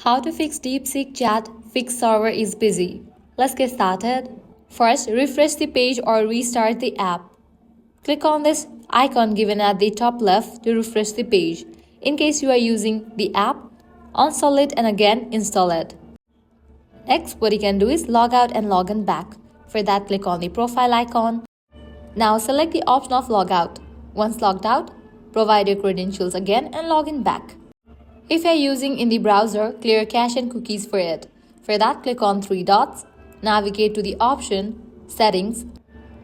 How to fix DeepSeek Chat, fix server is busy. Let's get started. First, refresh the page or restart the app. Click on this icon given at the top left to refresh the page. In case you are using the app, uninstall it and again install it. Next, what you can do is log out and log in back. For that, click on the profile icon. Now select the option of logout. Once logged out, provide your credentials again and log in back. If you are using in the browser, clear cache and cookies for it. For that, click on three dots, navigate to the option Settings,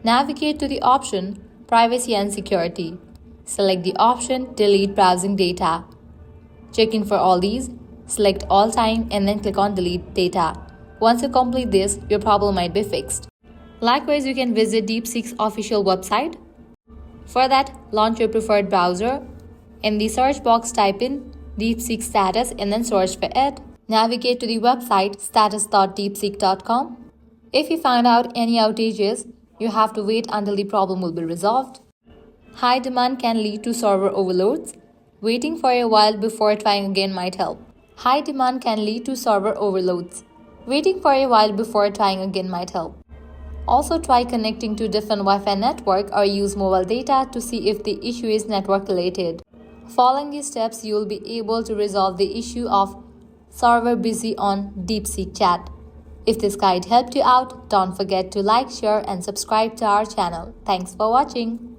navigate to the option Privacy and Security. Select the option Delete Browsing Data. Check in for all these, select All Time and then click on Delete Data. Once you complete this, your problem might be fixed. Likewise, you can visit DeepSeek's official website. For that, launch your preferred browser. In the search box, type in DeepSeek status and then search for it. Navigate to the website status.deepseek.com. If you find out any outages, you have to wait until the problem will be resolved. High demand can lead to server overloads. Waiting for a while before trying again might help. High demand can lead to server overloads. Waiting for a while before trying again might help. Also try connecting to different Wi-Fi network or use mobile data to see if the issue is network related. Following these steps, you will be able to resolve the issue of server busy on DeepSeek Chat. If this guide helped you out, don't forget to like, share and subscribe to our channel. Thanks for watching.